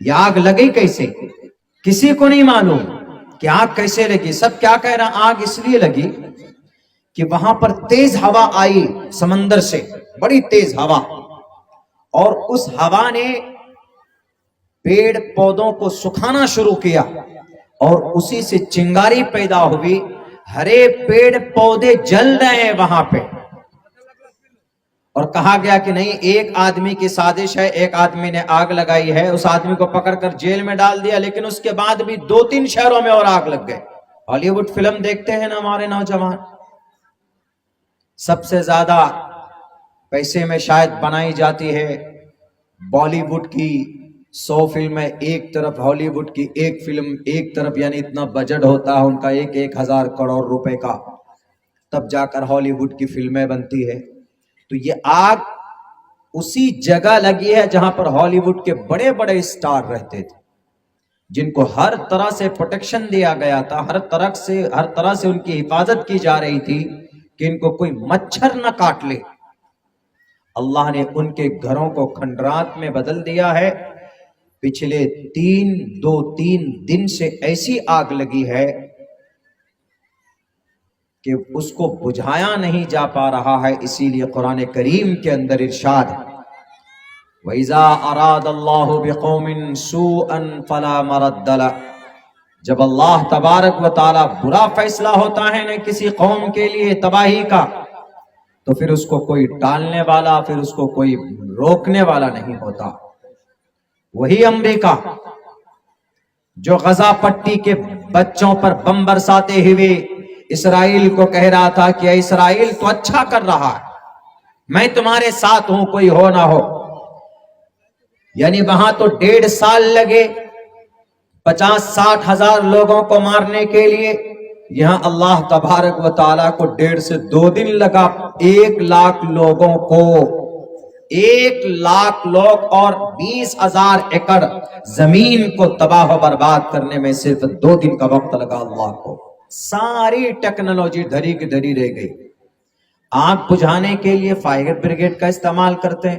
یہ آگ لگی کیسے؟ کسی کو نہیں معلوم کہ آگ کیسے لگی. سب کیا کہہ رہا آگ اس لیے لگی کہ وہاں پر تیز ہوا آئی سمندر سے، بڑی تیز ہوا، اور اس ہوا نے پیڑ پودوں کو سکھانا شروع کیا اور اسی سے چنگاری پیدا ہوئی. ہرے پیڑ پودے جل رہے ہیں وہاں پہ. اور کہا گیا کہ نہیں، ایک آدمی کی سازش ہے، ایک آدمی نے آگ لگائی ہے، اس آدمی کو پکڑ کر جیل میں ڈال دیا، لیکن اس کے بعد بھی 2-3 شہروں میں اور آگ لگ گئے. ہالی ووڈ فلم دیکھتے ہیں نا ہمارے نوجوان، سب سے زیادہ پیسے میں شاید بنائی جاتی ہے بالی ووڈ کی 100 فلمیں ایک طرف، ہالی ووڈ کی ایک فلم ایک طرف، یعنی اتنا بجٹ ہوتا ہے ان کا 1,000 کروڑ روپے کا، تب جا کر ہالی ووڈ کی فلمیں بنتی ہے. تو یہ آگ اسی جگہ لگی ہے جہاں پر ہالی ووڈ کے بڑے بڑے اسٹار رہتے تھے، جن کو ہر طرح سے پروٹیکشن دیا گیا تھا، ہر طرح سے ان کی حفاظت کی جا رہی تھی کہ ان کو کوئی مچھر نہ کاٹ لے. اللہ نے ان کے گھروں کو کھنڈرات میں بدل دیا ہے. پچھلے 2-3 دن سے ایسی آگ لگی ہے کہ اس کو بجھایا نہیں جا پا رہا ہے. اسی لیے قرآن کریم کے اندر ارشاد ہے وَإِذَا أَرَادَ اللَّهُ بِقَوْمٍ سُوءًا فَلَا مَرَدَّ لَهُ. جب اللہ تبارک و تعالی برا فیصلہ ہوتا ہے نا کسی قوم کے لیے تباہی کا، تو پھر اس کو کوئی ٹالنے والا، پھر اس کو کوئی روکنے والا نہیں ہوتا. وہی امریکہ جو غزہ پٹی کے بچوں پر بم برساتے ہوئے اسرائیل کو کہہ رہا تھا کہ اے اسرائیل تو اچھا کر رہا ہے، میں تمہارے ساتھ ہوں، کوئی ہو نہ ہو. یعنی وہاں تو 1.5 سال لگے 50-60 ہزار لوگوں کو مارنے کے لیے، یہاں اللہ تبارک و تعالیٰ کو 1.5 سے 2 دن لگا 1 لاکھ لوگوں کو، 1 لاکھ لوگ اور 20,000 ایکڑ زمین کو تباہ و برباد کرنے میں صرف 2 دن کا وقت لگا اللہ کو. ساری ٹیکنالوجی دھری کی دھری رہ گئی. آگ بجھانے کے لیے فائر بریگیڈ کا استعمال کرتے ہیں،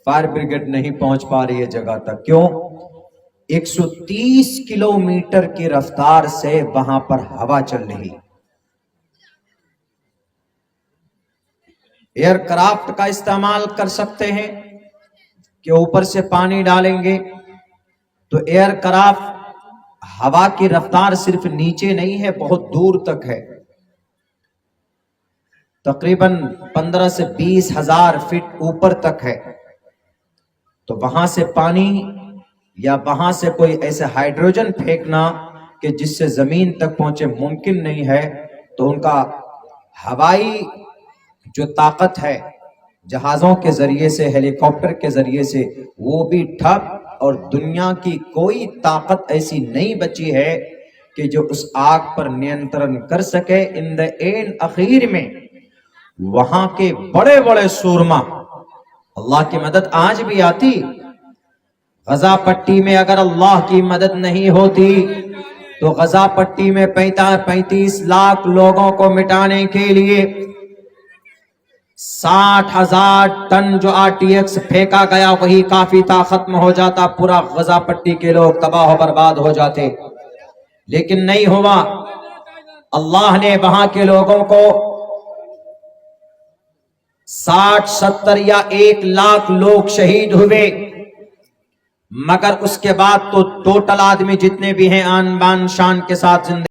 فائر بریگیڈ نہیں پہنچ پا رہی ہے جگہ تک. کیوں؟ 130 کلومیٹر کی رفتار سے وہاں پر ہوا چل رہی. ایئر کرافٹ کا استعمال کر سکتے ہیں کہ اوپر سے پانی ڈالیں گے تو ایئر کرافٹ ہوا کی رفتار صرف نیچے نہیں ہے، بہت دور تک ہے، تقریباً 15 سے 20 ہزار فٹ اوپر تک ہے. تو وہاں سے پانی یا وہاں سے کوئی ایسے ہائیڈروجن پھینکنا کہ جس سے زمین تک پہنچے ممکن نہیں ہے. تو ان کا ہوائی جو طاقت ہے جہازوں کے ذریعے سے، ہیلی کاپٹر کے ذریعے سے، وہ بھی ٹھپ، اور دنیا کی کوئی طاقت ایسی نہیں بچی ہے کہ جو اس آگ پر نینترن کر سکے. ان دا اینڈ اخیر میں وہاں کے بڑے بڑے سورما، اللہ کی مدد آج بھی آتی. غزہ پٹی میں اگر اللہ کی مدد نہیں ہوتی تو غزہ پٹی میں 35 لاکھ لوگوں کو مٹانے کے لیے 60,000 ٹن جو RTX پھینکا گیا وہی کافی تھا، ختم ہو جاتا، پورا غزہ پٹی کے لوگ تباہ و برباد ہو جاتے. لیکن نہیں ہوا. اللہ نے وہاں کے لوگوں کو 60-70 یا 1 لاکھ لوگ شہید ہوئے، مگر اس کے بعد تو ٹوٹل آدمی جتنے بھی ہیں آن بان شان کے ساتھ زندگی